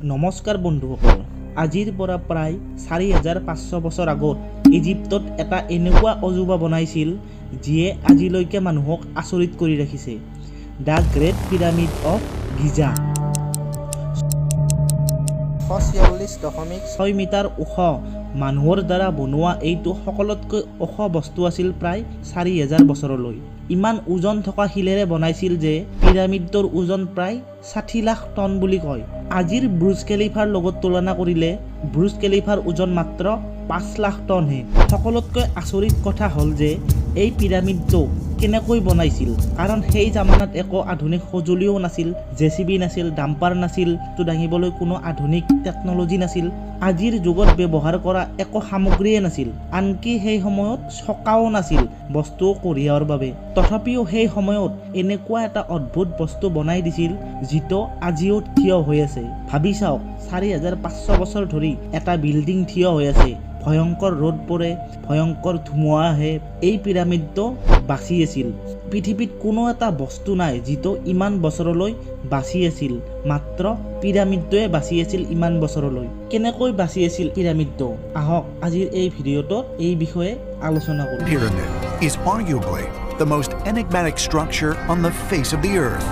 নমস্কাৰ বন্ধুসকল, আজিৰ পৰা প্ৰায় 4500 বছৰ আগত ইজিপ্তত এটা এনেকুৱা অজুবা বনাইছিল যিয়ে আজিলৈকে মানুহক আচৰিত কৰি ৰাখিছে। The great pyramid of Giza 146.6 metre ওখ মানুহৰ দ্বাৰা বনোৱা এইটো সকলোতকৈ ওখ বস্তু আছিল প্ৰায় 4000 বছৰলৈ। ইমান ওজন থকা শিলেৰে বনাইছিল যে পিৰামিডৰ ওজন প্ৰায় 60 লাখ টন বুলি কয়। আজিৰ ব্ৰুজ কেলিফাৰ লগত তুলনা কৰিলে ব্ৰুজ কেলিফাৰ ওজন মাত্ৰ 5 লাখ টনহে। সকলোতকৈ আচৰিত কথা হ'ল যে এই পিৰামিডটো কেনেকৈ বনাইছিল, কাৰণ সেই জামানাত একো আধুনিক সঁজুলিও নাছিল, জেচিবি নাছিল, ডাম্পাৰ নাছিল, তো দাঙিবলৈ কোনো আধুনিক টেকন'লজি নাছিল, আজিৰ যুগত ব্যৱহাৰ কৰা একো সামগ্ৰীয়ে নাছিল, আনকি সেই সময়ত চকাও নাছিল বস্তু কঢ়িয়াৰ বাবে। তথাপিও সেই সময়ত এনেকুৱা এটা অদ্ভুত বস্তু বনাই দিছিল যিটো আজিও থিয় হৈ আছে। ভাবি চাওক, 4500 বছৰ ধৰি এটা বিল্ডিং থিয় হৈ আছে, ভয়ংকৰ ৰ'দ পৰে, ভয়ংকৰ ধুমুহা আহে, এই পিৰামিডটো বাচি আছিল। পৃথিৱীত কোনো এটা বস্তু নাই যিটো ইমান বছৰলৈ বাচি আছিল, মাত্ৰ পিৰামিডটোৱে বাচি আছিল ইমান বছৰলৈ। কেনেকৈ বাচি আছিল পিৰামিডটো? আহক আজিৰ এই ভিডিঅ'টোত এই বিষয়ে আলোচনা কৰোঁ। Pyramid is arguably the most enigmatic structure on the face of the earth.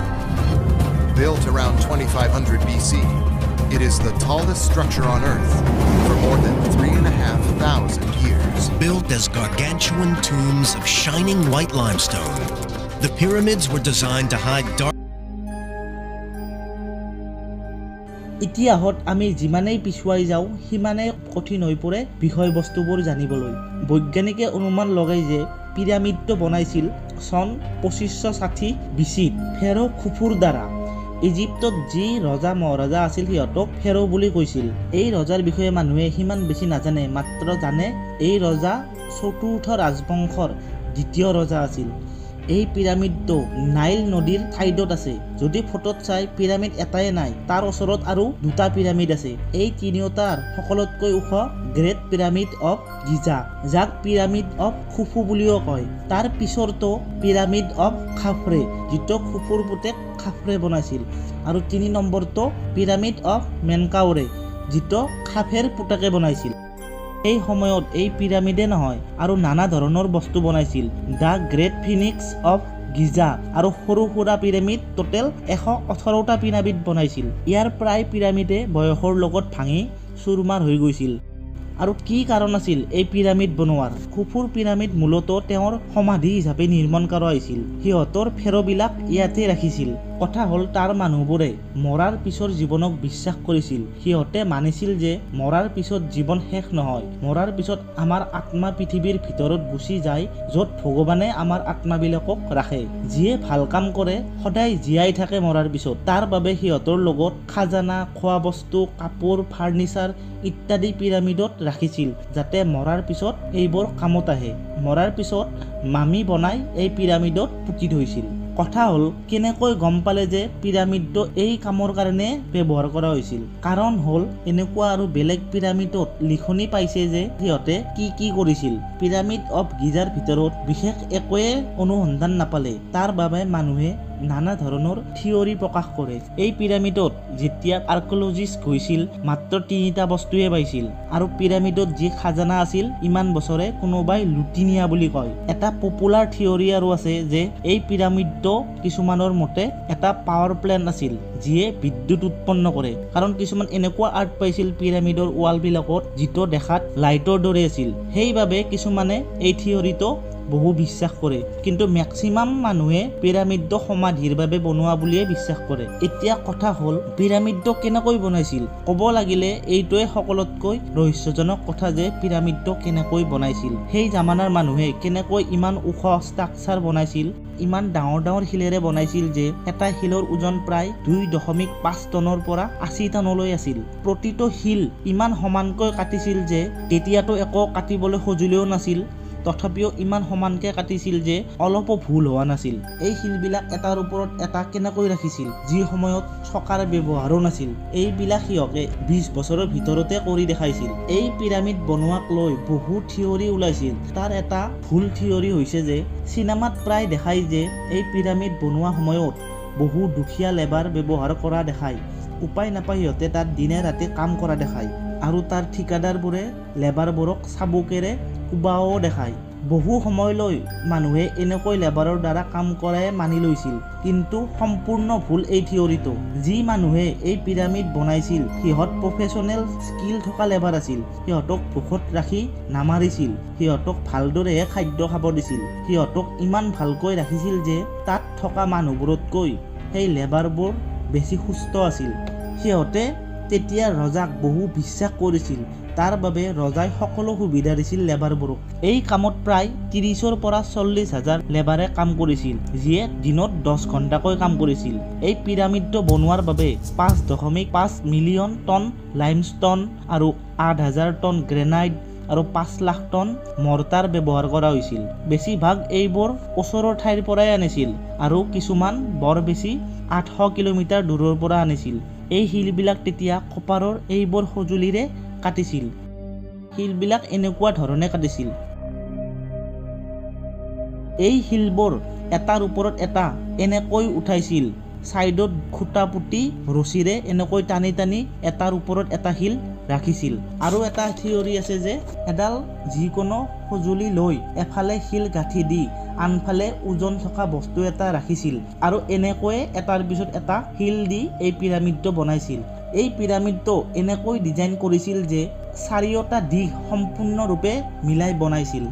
Built around 2500 BC, it is the tallest structure on Earth for more than 3,500 years. Built as gargantuan tombs of shining white limestone, the pyramids were designed to hide dark. ইতিহাসত আমি যিমানেই পিছুৱাই যাওঁ সিমানেই কঠিন হৈ পৰে বিষয়বস্তুবোৰ জানিবলৈ। বৈজ্ঞানিকে অনুমান লগাই যে পিৰামিডটো বনাইছিল চন 2560 BCত ফেৰ' খুফুৰ দ্বাৰা। ইজিপ্তত যি ৰজা মহাৰজা আছিল সিহঁতক ফেৰ' বুলি কৈছিল। এই ৰজাৰ বিষয়ে মানুহে সিমান বেছি নাজানে, মাত্ৰ জানে এই ৰজা চতুৰ্থ ৰাজবংশৰ দ্বিতীয় ৰজা আছিল। এই পিৰামিডটো নাইল নদীৰ ছাইডত আছে। যদি ফটোত চাই পিৰামিড এটাই নাই, তাৰ ওচৰত আৰু দুটা পিৰামিড আছে। এই তিনিওটাৰ সকলোতকৈ ওখ গ্ৰেট পিৰামিড অফ গিজা, যাক পিৰামিড অফ খুফু বুলিও কয়। তাৰ পিছৰটো পিৰামিড অফ খাফৰে, যিটো খুফুৰ পুতেক খাফৰে বনাইছিল, আৰু 3 নম্বৰটো পিৰামিড অফ মেনকাউৰে, যিটো খাফেৰ পুতেকে বনাইছিল। এই সময়ত এই পিৰামিডে নহয় আৰু নানা ধৰণৰ বস্তু বনাইছিল। The great Phoenix of Giza আৰু সৰু সুৰা পিৰামিড, টোটেল 118টা পিৰামিড বনাইছিল। ইয়াৰ প্ৰায় পিৰামিডে বয়সৰ লগত ভাঙি চুৰমাৰ হৈ গৈছিল। আৰু কি কাৰণ আছিল এই পিৰামিড বনোৱাৰ? খুফুৰ পিৰামিড মূলতঃ তেওঁৰ সমাধি হিচাপে নিৰ্মাণ কৰা হৈছিল। সিহঁতৰ ফেৰ'বিলাক ইয়াতে ৰাখিছিল। কথা হ'ল, তাৰ মানুহবোৰে মৰাৰ পিছৰ জীৱনক বিশ্বাস কৰিছিল। সিহঁতে মানিছিল যে মৰাৰ পিছত জীৱন শেষ নহয়, মৰাৰ পিছত আমাৰ আত্মা পৃথিৱীৰ ভিতৰত গুচি যায়, য'ত ভগৱানে আমাৰ আত্মাবিলাকক ৰাখে। যিয়ে ভাল কাম কৰে সদায় জীয়াই থাকে মৰাৰ পিছত। তাৰ বাবে সিহঁতৰ লগত খাজানা, খোৱা বস্তু, কাপোৰ, ফাৰ্নিচাৰ ইত্যাদি পিৰামিডত ৰাখিছিল, যাতে মৰাৰ পিছত এইবোৰ কামত আহে। মৰাৰ পিছত মামি বনাই এই পিৰামিডত পুতি থৈছিল। কথা হ'ল, কেনেকৈ গম পালে যে পিৰামিডটো এই কামৰ কাৰণে ব্যৱহাৰ কৰা হৈছিল? কাৰণ হ'ল, এনেকুৱা আৰু বেলেগ পিৰামিডত লিখনি পাইছে যে সিহঁতে কি কি কৰিছিল। পিৰামিড অফ গিজাৰ ভিতৰত বিশেষ একোৱে অনুসন্ধান নাপালে। তাৰ বাবে মানুহে নানা ধৰণৰ থিয়ৰী প্ৰকাশ কৰে। এই পিৰামিডত যেতিয়া আৰ্কিঅলজিষ্ট গৈছিল, মাত্ৰ 3টা বস্তুৱে পাইছিল, আৰু পিৰামিডত যি খাজানা আছিল ইমান বছৰে কোনোবাই লুটি নিয়া বুলি কয়। এটা পপুলাৰ থিয়ৰী আৰু আছে যে এই পিৰামিডটো কিছুমানৰ মতে এটা পাৱাৰ প্লেণ্ট আছিল, যিয়ে বিদ্যুৎ উৎপন্ন কৰে। কাৰণ কিছুমান এনেকুৱা আৰ্ট পাইছিল পিৰামিডৰ ৱালবিলাকত যিটো দেখাত লাইটৰ দৰে আছিল। সেইবাবে কিছুমানে এই থিয়ৰীটো বহু বিশ্বাস কৰে, কিন্তু মেক্সিমাম মানুহে পিৰামিডটো সমাধিৰ বাবে বনোৱা বুলিয়ে বিশ্বাস কৰে। এতিয়া কথা হ'ল, পিৰামিডটো কেনেকৈ বনাইছিল? ক'ব লাগিলে এইটোৱে সকলোতকৈ ৰহস্যজনক কথা যে পিৰামিডটো কেনেকৈ বনাইছিল। সেই জামানাৰ মানুহে কেনেকৈ ইমান ওখ ষ্ট্ৰাকচাৰ বনাইছিল, ইমান ডাঙৰ ডাঙৰ শিলেৰে বনাইছিল যে এটা শিলৰ ওজন প্ৰায় 2.5 টনৰ পৰা 80 টনলৈ আছিল। প্ৰতিটো শিল ইমান সমানকৈ কাটিছিল যে তেতিয়াতো একো কাটিবলৈ সঁজুলিও নাছিল, তথাপিও ইমান সমানকে কাটিছিল যে অলপো ভুল হোৱা নাছিল। এই শিলবিলাক এটাৰ ওপৰত এটা কেনেকৈ ৰাখিছিল, যি সময়ত চকাৰ ব্যৱহাৰো নাছিল। এইবিলাক সিহঁতে 20 বছৰৰ ভিতৰতে কৰি দেখাইছিল। এই পিৰামিড বনোৱাক লৈ বহু থিয়ৰী ওলাইছিল। তাৰ এটা ভুল থিয়ৰী হৈছে যে চিনেমাত প্ৰায় দেখায় যে এই পিৰামিড বনোৱা সময়ত বহু দুখীয়া লেবাৰ ব্যৱহাৰ কৰা দেখায়। উপায় নাপায় সিহঁতে তাত দিনে ৰাতি কাম কৰা দেখায় আৰু তাৰ ঠিকাদাৰবোৰে লেবাৰবোৰক চাবুকেৰে কোবাও দেখায় বহু সময়লৈ মানুহে এনেকৈ লেবাৰৰ দ্বাৰা কাম কৰাই মানি লৈছিল কিন্তু সম্পূৰ্ণ ভুল এই থিয়ৰিটো যি মানুহে এই পিৰামিড বনাইছিল সিহঁত প্ৰফেচনেল স্কিল থকা লেবাৰ আছিল সিহঁতক ভোকত ৰাখি নামাৰিছিল সিহঁতক ভালদৰেহে খাদ্য খাব দিছিল সিহঁতক ইমান ভালকৈ ৰাখিছিল যে তাত থকা মানুহবোৰতকৈ সেই লেবাৰবোৰ বেছি সুস্থ আছিল সিহঁতে তেতিয়া ৰজাক বহু বিশ্বাস কৰিছিল তাৰ বাবে ৰজাই সকলো সুবিধা দিছিল লেবাৰবোৰক এই কামত প্ৰায় 30ৰ পৰা 40,000 লেবাৰে কাম কৰিছিল যিয়ে দিনত 10 ঘণ্টাকৈ কাম কৰিছিল এই পিৰামিডটো বনোৱাৰ বাবে 5.5 মিলিয়ন টন লাইমষ্টন আৰু 8,000 টন গ্ৰেনাইট আৰু 5 লাখ টন মৰ্টাৰ ব্যৱহাৰ কৰা হৈছিল বেছিভাগ এইবোৰ ওচৰৰ ঠাইৰ পৰাই আনিছিল আৰু কিছুমান বৰ বেছি 800 কিলোমিটাৰ দূৰৰ পৰা আনিছিল এই শিলবিলাক তেতিয়া কপাৰৰ এইবোৰ সঁজুলিৰে কাটিছিল শিলবিলাক এনেকুৱা ধৰণে কাটিছিল এই শিলবোৰ এটাৰ ওপৰত এটা এনেকৈ উঠাইছিল সাইডত খুঁটা পুতি ৰছীৰে এনেকৈ টানি টানি এটাৰ ওপৰত এটা শিল ৰাখিছিল আৰু এটা থিয়ৰি আছে যে এডাল যিকোনো সঁজুলি লৈ এফালে শিল গাঁঠি দি আনফালে ওজন থকা বস্তু এটা ৰাখিছিল আৰু এনেকৈ এটাৰ পিছত এটা শিল দি এই পিৰামিডটো বনাইছিল এই পিৰামিডটো এনেকৈ ডিজাইন কৰিছিল যে চাৰিওটা দিশ সম্পূৰ্ণৰূপে মিলাই বনাইছিল